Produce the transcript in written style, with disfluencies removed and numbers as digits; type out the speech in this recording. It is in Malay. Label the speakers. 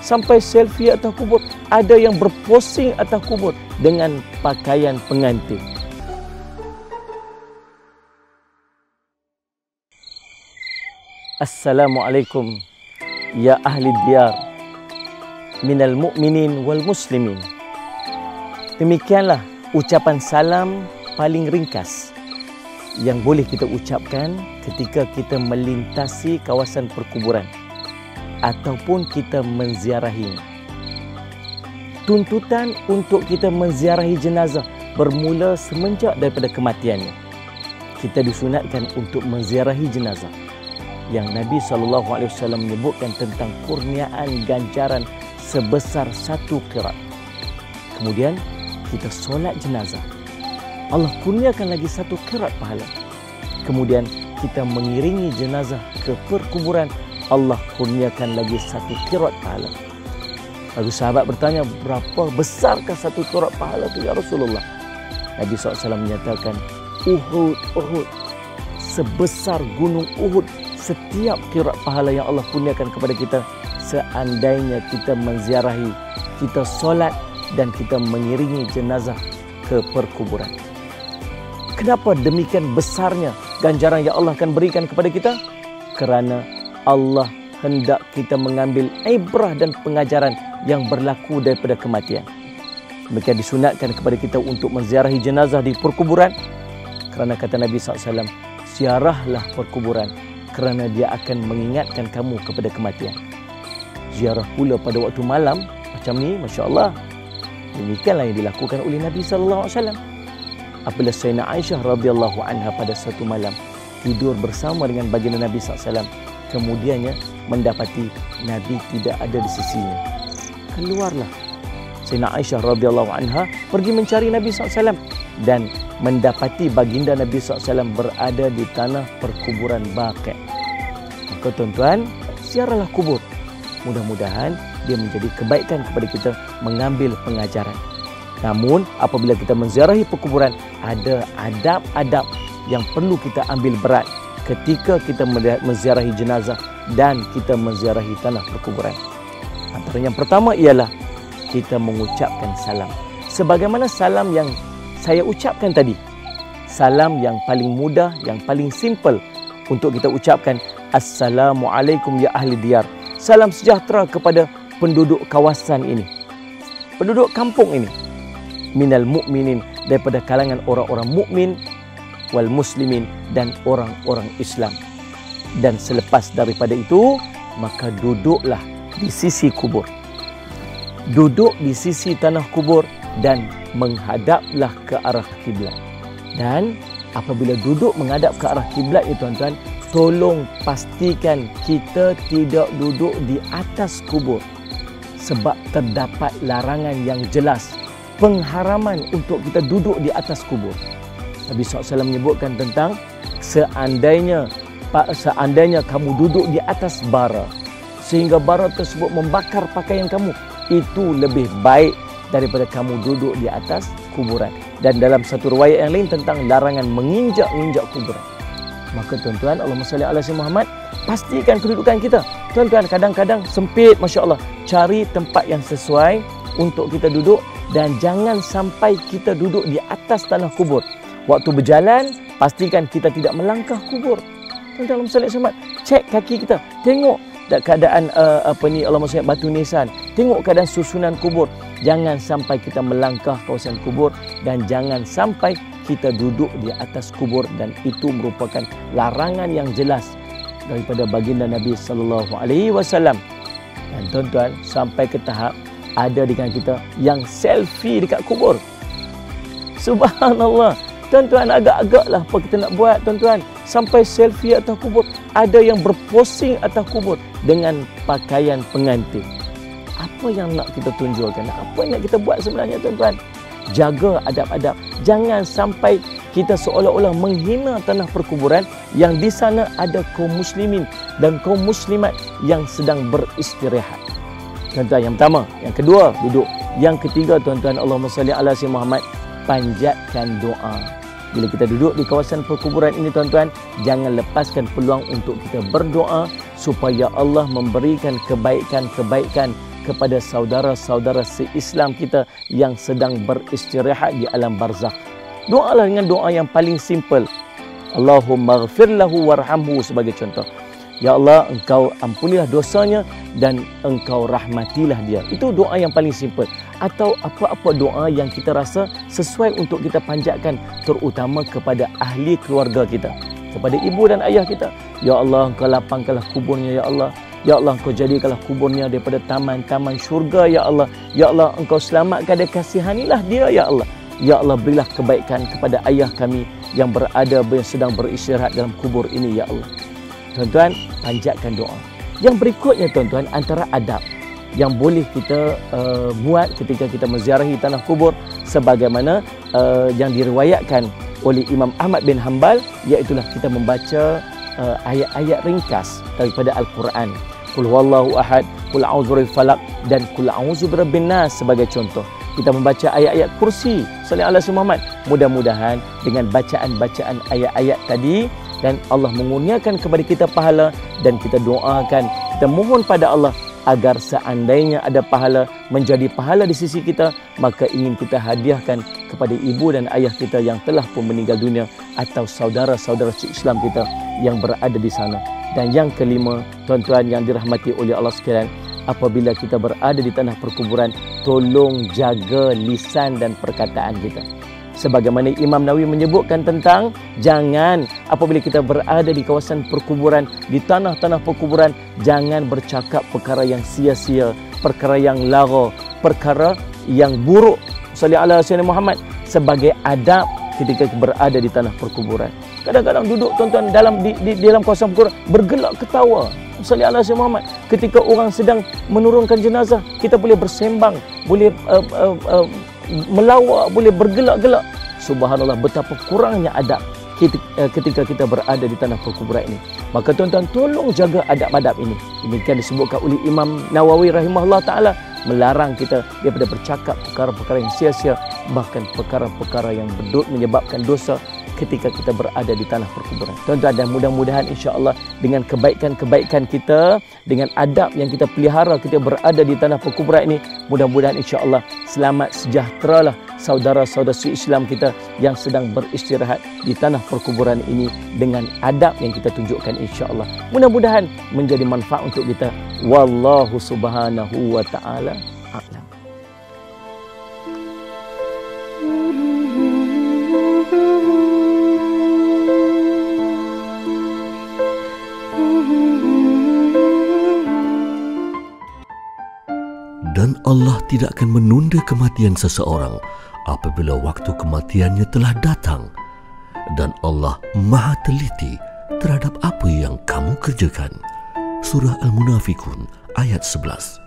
Speaker 1: sampai selfie atas kubur. Ada yang berposing atas kubur dengan pakaian pengantin. Assalamualaikum ya ahli diyar minal mu'minin wal muslimin. Demikianlah ucapan salam paling ringkas yang boleh kita ucapkan ketika kita melintasi kawasan perkuburan ataupun kita menziarahinya. Tuntutan untuk kita menziarahi jenazah bermula semenjak daripada kematiannya. Kita disunatkan untuk menziarahi jenazah yang Nabi SAW menyebutkan tentang kurniaan ganjaran sebesar 1 qirat. Kemudian kita solat jenazah, Allah kurniakan lagi 1 qirat pahala. Kemudian kita mengiringi jenazah ke perkuburan, Allah kurniakan lagi 1 qirat pahala. Lalu sahabat bertanya, berapa besarkah 1 qirat pahala itu ya Rasulullah? Nabi SAW menyatakan, Uhud, sebesar gunung Uhud. Setiap qirat pahala yang Allah kurniakan kepada kita seandainya kita menziarahi, kita solat dan kita mengiringi jenazah ke perkuburan. Kenapa demikian besarnya ganjaran yang Allah akan berikan kepada kita? Kerana Allah hendak kita mengambil ibrah dan pengajaran yang berlaku daripada kematian. Mereka disunatkan kepada kita untuk menziarahi jenazah di perkuburan kerana kata Nabi SAW, ziarahlah perkuburan kerana dia akan mengingatkan kamu kepada kematian. Ziarah pula pada waktu malam macam ni, Masya Allah. Demikianlah yang dilakukan oleh Nabi SAW. Apabila Sayyidina Aisyah radhiyallahu anha pada satu malam tidur bersama dengan baginda Nabi SAW, kemudiannya mendapati Nabi tidak ada di sisinya. Keluarlah Sayyidina Aisyah radhiyallahu anha pergi mencari Nabi SAW dan mendapati baginda Nabi SAW berada di tanah perkuburan Baqi'. Maka tuan-tuan, ziarahlah kubur. Mudah-mudahan dia menjadi kebaikan kepada kita mengambil pengajaran. Namun apabila kita menziarahi perkuburan, ada adab-adab yang perlu kita ambil berat ketika kita menziarahi jenazah dan kita menziarahi tanah perkuburan. Antara yang pertama ialah kita mengucapkan salam. Sebagaimana salam yang saya ucapkan tadi, salam yang paling mudah, yang paling simple untuk kita ucapkan, Assalamualaikum ya ahli diyar. Salam sejahtera kepada penduduk kawasan ini, penduduk kampung ini. Minal mu'minin, daripada kalangan orang-orang mukmin, wal muslimin, dan orang-orang Islam. Dan selepas daripada itu, maka duduklah di sisi kubur. Duduk di sisi tanah kubur dan menghadaplah ke arah kiblat. Dan apabila duduk menghadap ke arah kiblat itu tuan-tuan, tolong pastikan kita tidak duduk di atas kubur sebab terdapat larangan yang jelas, pengharaman untuk kita duduk di atas kubur. Nabi SAW menyebutkan tentang seandainya kamu duduk di atas bara sehingga bara tersebut membakar pakaian kamu, itu lebih baik daripada kamu duduk di atas kuburan. Dan dalam satu riwayat yang lain tentang larangan menginjak-injak kuburan. Maka tuan-tuan, Allahumma salli ala sayyidina Muhammad, pastikan kedudukan kita. Tuan-tuan, kadang-kadang sempit, Masya Allah. Cari tempat yang sesuai untuk kita duduk dan jangan sampai kita duduk di atas tanah kubur. Waktu berjalan, pastikan kita tidak melangkah kubur. Tuan-tuan, Allahumma salli ala sayyidina Muhammad, cek kaki kita, tengok keadaan Allahumma salli batu nisan, tengok keadaan susunan kubur. Jangan sampai kita melangkah kawasan kubur dan jangan sampai kita duduk di atas kubur, dan itu merupakan larangan yang jelas daripada baginda Nabi SAW. Dan tuan-tuan, sampai ke tahap ada dengan kita yang selfie dekat kubur. Subhanallah. Tuan-tuan, agak-agaklah apa kita nak buat tuan-tuan. Sampai selfie atas kubur. Ada yang berposing atas kubur dengan pakaian pengantin. Apa yang nak kita tunjukkan? Apa yang nak kita buat sebenarnya tuan-tuan? Jaga adab-adab. Jangan sampai kita seolah-olah menghina tanah perkuburan yang di sana ada kaum muslimin dan kaum muslimat yang sedang beristirahat. Tuan-tuan, yang pertama. Yang kedua, duduk. Yang ketiga, tuan-tuan, Allahumma salli ala sayyidina Muhammad, panjatkan doa. Bila kita duduk di kawasan perkuburan ini tuan-tuan, jangan lepaskan peluang untuk kita berdoa supaya Allah memberikan kebaikan-kebaikan kepada saudara-saudara se-Islam kita yang sedang beristirahat di alam barzakh. Doalah dengan doa yang paling simple. Allahumma ghfir lahu warhamhu sebagai contoh. Ya Allah, Engkau ampunilah dosanya dan Engkau rahmatilah dia. Itu doa yang paling simple. Atau apa-apa doa yang kita rasa sesuai untuk kita panjatkan, terutama kepada ahli keluarga kita, kepada ibu dan ayah kita. Ya Allah, Engkau lapangkanlah kuburnya ya Allah. Ya Allah, Engkau jadikanlah kuburnya daripada taman-taman syurga ya Allah. Ya Allah, Engkau selamatkan dan kasihanilah dia ya Allah. Ya Allah, berilah kebaikan kepada ayah kami yang sedang beristirahat dalam kubur ini ya Allah. Tuan-tuan, panjatkan doa. Yang berikutnya tuan-tuan, antara adab yang boleh kita buat ketika kita menziarahi tanah kubur, sebagaimana yang diriwayatkan oleh Imam Ahmad bin Hanbal, iaitulah kita membaca ayat-ayat ringkas daripada Al-Quran. Qul huwallahu ahad, qul a'udzu birabbil falaq dan qul a'udzu birabbin nas sebagai contoh. Kita membaca ayat-ayat kursi sallallahu alaihi Muhammad. Mudah-mudahan dengan bacaan-bacaan ayat-ayat tadi dan Allah mengurniakan kepada kita pahala, dan kita doakan, kita mohon pada Allah agar seandainya ada pahala menjadi pahala di sisi kita, maka ingin kita hadiahkan kepada ibu dan ayah kita yang telah pun meninggal dunia atau saudara-saudara Islam kita yang berada di sana. Dan yang kelima, tuan-tuan yang dirahmati oleh Allah sekalian, apabila kita berada di tanah perkuburan, tolong jaga lisan dan perkataan kita. Sebagaimana Imam Nawawi menyebutkan tentang jangan apabila kita berada di kawasan perkuburan, di tanah-tanah perkuburan, jangan bercakap perkara yang sia-sia, perkara yang lara, perkara yang buruk. Sallallahu alaihi Muhammad sebagai adab ketika berada di tanah perkuburan. Kadang-kadang duduk tuan-tuan di dalam kawasan perkuburan bergelak ketawa. Sallallahu alaihi Muhammad ketika orang sedang menurunkan jenazah, kita boleh bersembang, boleh melawak, boleh bergelak-gelak. Subhanallah, betapa kurangnya adab ketika kita berada di tanah perkuburan ini. Maka tuan-tuan, tolong jaga adab-adab ini. Demikian disebutkan oleh Imam Nawawi rahimahullah ta'ala, melarang kita daripada bercakap perkara-perkara yang sia-sia, bahkan perkara-perkara yang menyebabkan dosa ketika kita berada di tanah perkuburan. Tuan-tuan, dan mudah-mudahan insya-Allah dengan kebaikan-kebaikan kita, dengan adab yang kita pelihara kita berada di tanah perkuburan ini, mudah-mudahan insya-Allah selamat sejahteralah saudara-saudara Islam kita yang sedang beristirahat di tanah perkuburan ini dengan adab yang kita tunjukkan insya-Allah. Mudah-mudahan menjadi manfaat untuk kita. Wallahu subhanahu wa ta'ala a'lam.
Speaker 2: Dan Allah tidak akan menunda kematian seseorang apabila waktu kematiannya telah datang. Dan Allah Maha teliti terhadap apa yang kamu kerjakan. Surah Al-Munafikun ayat 11.